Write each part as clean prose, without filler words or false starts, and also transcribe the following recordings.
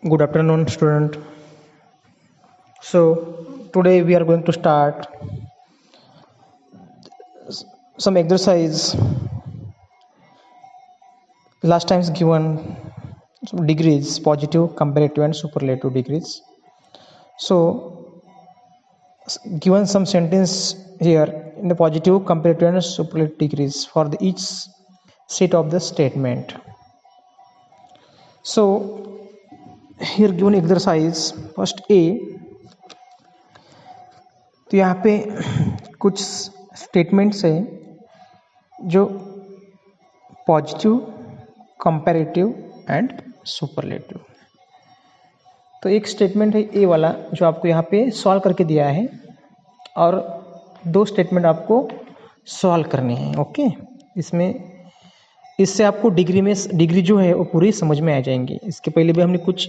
Good afternoon, student. So today we are going to start some exercise. Last times given some degrees, positive, comparative, and superlative degrees. So given some sentence here in the positive, comparative, and superlative degrees for each set of the statement. So here given exercise first A, तो यहाँ पे कुछ statements है जो positive, comparative and superlative. तो एक statement है ए वाला जो आपको यहाँ पे सॉल्व करके दिया है और दो स्टेटमेंट आपको सॉल्व करने हैं। ओके, इससे आपको डिग्री जो है वो पूरी समझ में आ जाएंगी। इसके पहले भी हमने कुछ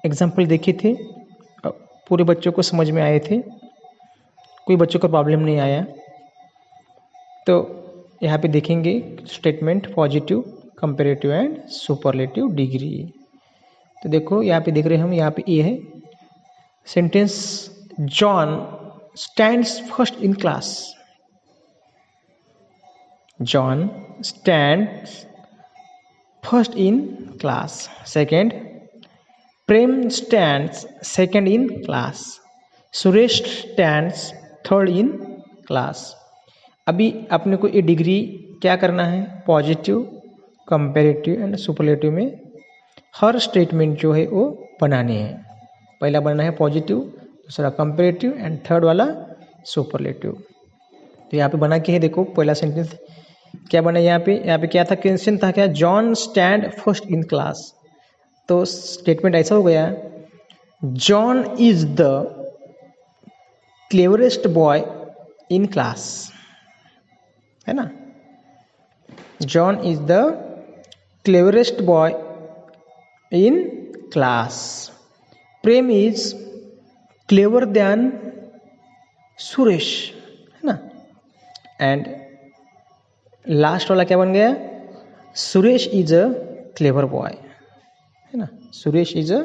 एग्जाम्पल देखे थे, पूरे बच्चों को समझ में आए थे, कोई बच्चों को प्रॉब्लम नहीं आया। तो यहाँ पे देखेंगे statement positive, comparative and superlative degree. तो देखो यहाँ पे देख रहे हैं हम, यहाँ पे ए है sentence, John stands first in class. John stands first in class. Second, Prem stands second in class. Suresh stands third in class. अभी अपने को ये डिग्री क्या करना है, पॉजिटिव, कंपैरेटिव एंड सुपरलेटिव में हर स्टेटमेंट जो है वो बनाने हैं। पहला बनना है पॉजिटिव, दूसरा कंपैरेटिव एंड थर्ड वाला सुपरलेटिव। तो यहाँ पे बना के है, देखो पहला सेंटेंस क्या बना यहाँ पे क्या था, क्वेश्चन था क्या, John stand first in class. तो स्टेटमेंट ऐसा हो गया, John is the cleverest boy in class, है ना। John is the cleverest boy in class. Prem is clever then Suresh, है ना। एंड लास्ट वाला क्या बन गया, Suresh is a clever boy, है ना। Suresh is a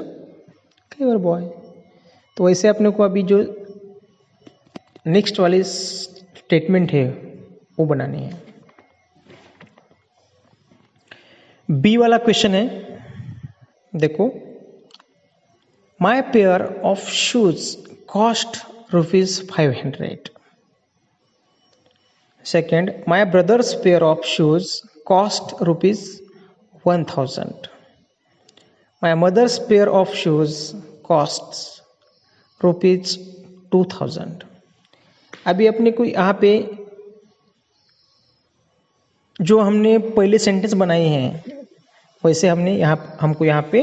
clever boy. तो वैसे अपने को अभी जो नेक्स्ट वाली स्टेटमेंट है वो बनानी है। बी वाला क्वेश्चन है, देखो, my pair of shoes cost ₹500। Second, my brother's pair of shoes cost ₹1000। My mother's pair of shoes cost ₹2000। अभी अपने को यहाँ पे जो हमने पहले सेंटेंस बनाए हैं वैसे हमको यहाँ पे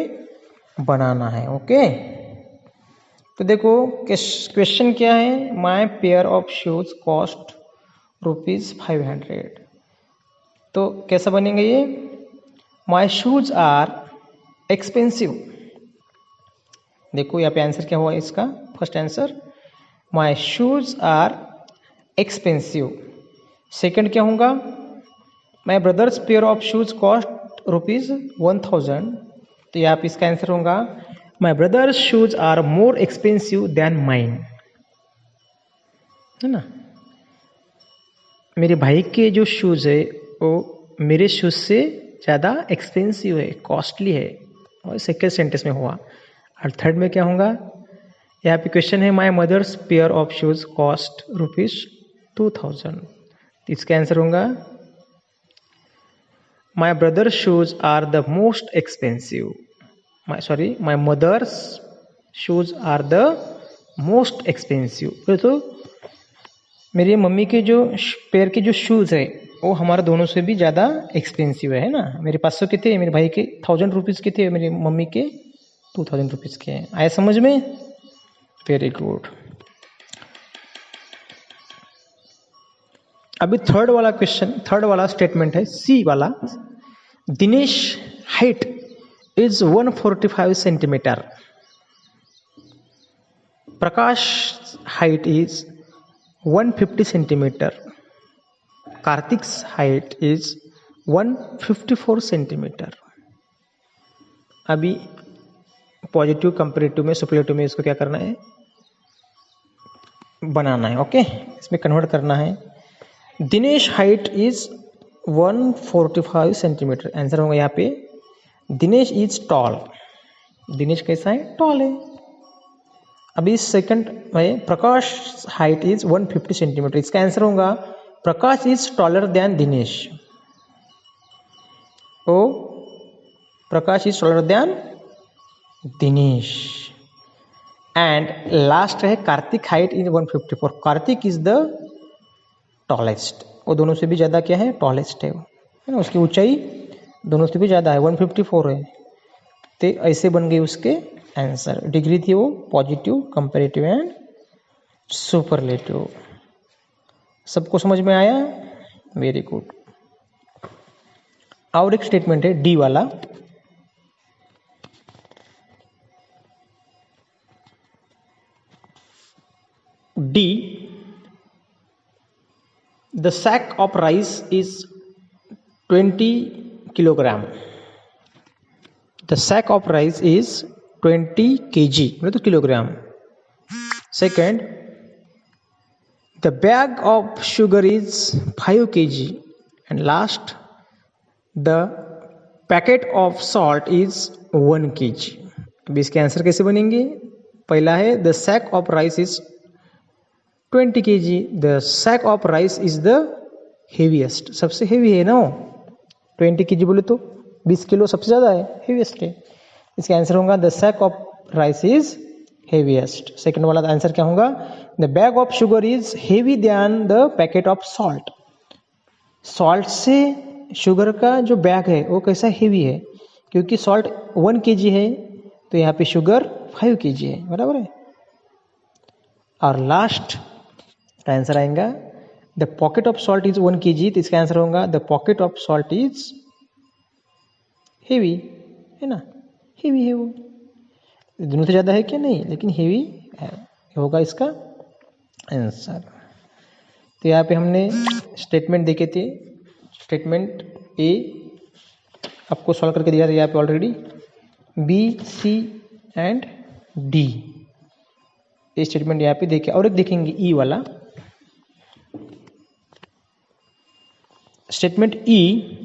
बनाना है। ओके, तो देखो क्वेश्चन क्या है, माई पेयर ऑफ शूज कॉस्ट ₹500। तो कैसा बनेगा ये, माई शूज आर एक्सपेंसिव। देखो यहाँ पे आंसर क्या हुआ इसका, first answer my shoes are expensive. Second क्या होगा, my brother's pair of shoes cost ₹1000। तो यहाँ पे इसका आंसर होगा, my brother's shoes are more expensive than mine, है ना। मेरे भाई के जो शूज है वो मेरे शूज से ज़्यादा एक्सपेंसिव है, कॉस्टली है। और सेकेंड सेंटेंस में हुआ। और थर्ड में क्या होगा, यहाँ पे क्वेश्चन है, my mother's pair of shoes cost ₹2000। तो इसका आंसर होगा, my brother's shoes are the most expensive. My mother's shoes are the most expensive. तो मेरी मम्मी के जो पेयर के जो शूज़ है वो हमारे दोनों से भी ज़्यादा एक्सपेंसिव है ना। मेरे 500 के थे, मेरे भाई के ₹1000 के थे, मेरी मम्मी के ₹2000 के हैं। आया समझ में, वेरी गुड। अभी थर्ड वाला स्टेटमेंट है, सी वाला, Dinesh height is 145 centimetre, Prakash height is 150 centimetre, Kartik's height is 154 centimetre. अभी पॉजिटिव कंपेरेटिव में सुपरलेटिव में इसको क्या करना है, बनाना है। ओके, इसमें कन्वर्ट करना है। Dinesh height is 145 centimetre. Answer होगा यहाँ पे दिनेश इज टॉल। दिनेश कैसा है, टॉल है। अभी सेकंड में प्रकाश हाइट इज 150 सेंटीमीटर। इसका आंसर होगा Prakash is taller than Dinesh. Oh Prakash is taller than Dinesh. And last है Kartik height is 154। Kartik is the tallest. वो दोनों से भी ज़्यादा क्या है, टॉलेस्ट है ना, उसकी ऊंचाई दोनों से भी ज़्यादा है, 154 है। तो ऐसे बन गई उसके आंसर। डिग्री थी वो पॉजिटिव, कंपेरेटिव एंड सुपरलेटिव। सबको समझ में आया? Very good. और एक स्टेटमेंट है डी वाला। D, the sack of rice is 20 kilogram. The sack of rice is 20 kg, मतलब kilogram. Second, the bag of sugar is 5 kg. And last, the packet of salt is 1 kg. अब इसके answer कैसे बनेंगे? पहला है the sack of rice is 20 kg. The sack of rice is the heaviest. सबसे heavy है ना वो, 20 kg बोले तो 20 किलो सबसे ज़्यादा है, हेवीएस्ट है। इसका आंसर होगा the sack of rice is heaviest. Second वाला आंसर क्या होगा? The bag of sugar is heavy then the packet of salt. Salt से शुगर का जो बैग है वो कैसा हेवी है, क्योंकि सॉल्ट 1 kg है तो यहाँ पे शुगर 5 kg है, बराबर है। और लास्ट आंसर आएगा the pocket of salt is 1 kg, तो इसका आंसर होगा the pocket of salt is heavy, है ना, हेवी है वो। दोनों से ज़्यादा है क्या? नहीं, लेकिन हेवी है, होगा इसका आंसर। तो यहाँ पे हमने स्टेटमेंट देखे थे। स्टेटमेंट ए आपको सॉल्व करके दिया था यहाँ पे already. B, C and D ये स्टेटमेंट यहाँ पे देखे। और एक देखेंगे ई वाला statement E.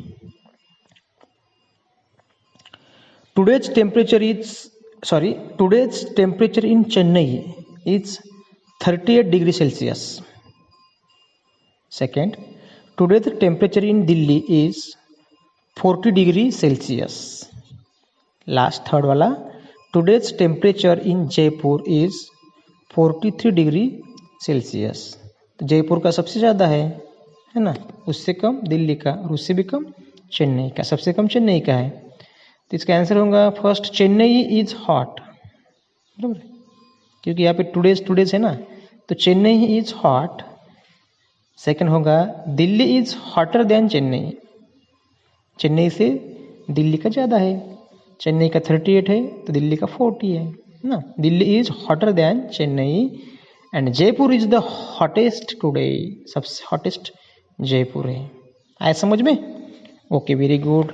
Today's temperature in Chennai is 38 degrees Celsius. Second, today's temperature in Delhi is 40 degrees Celsius. Last third वाला, today's temperature in Jaipur is 43 degree Celsius. तो जयपुर का सबसे ज़्यादा है ना, उससे कम दिल्ली का, और उससे भी कम चेन्नई का। सबसे कम चेन्नई का है, तो इसका आंसर होगा फर्स्ट चेन्नई इज हॉट, बराबर, क्योंकि यहाँ पे टुडेज है ना, तो चेन्नई इज हॉट। सेकंड होगा Delhi is hotter then Chennai. Chennai से दिल्ली का ज़्यादा है, चेन्नई का 38 है तो दिल्ली का 40 है ना। Delhi is hotter then Chennai. And Jaipur is the hottest today, सबसे हॉटेस्ट जयपुर है। आया समझ में? Okay, very good.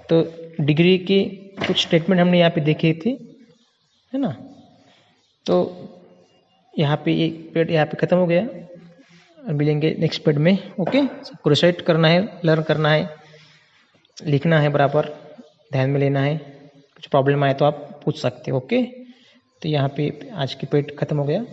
तो डिग्री के कुछ स्टेटमेंट हमने यहाँ पे देखे थे, है ना। तो यहाँ पे एक पीरियड यहाँ पे ख़त्म हो गया, मिलेंगे नेक्स्ट पीरियड में। ओके, सबको रिसाइट करना है, लर्न करना है, लिखना है, बराबर ध्यान में लेना है। कुछ प्रॉब्लम आए तो आप पूछ सकते हो। ओके, तो यहाँ पे आज की पीरियड ख़त्म हो गया।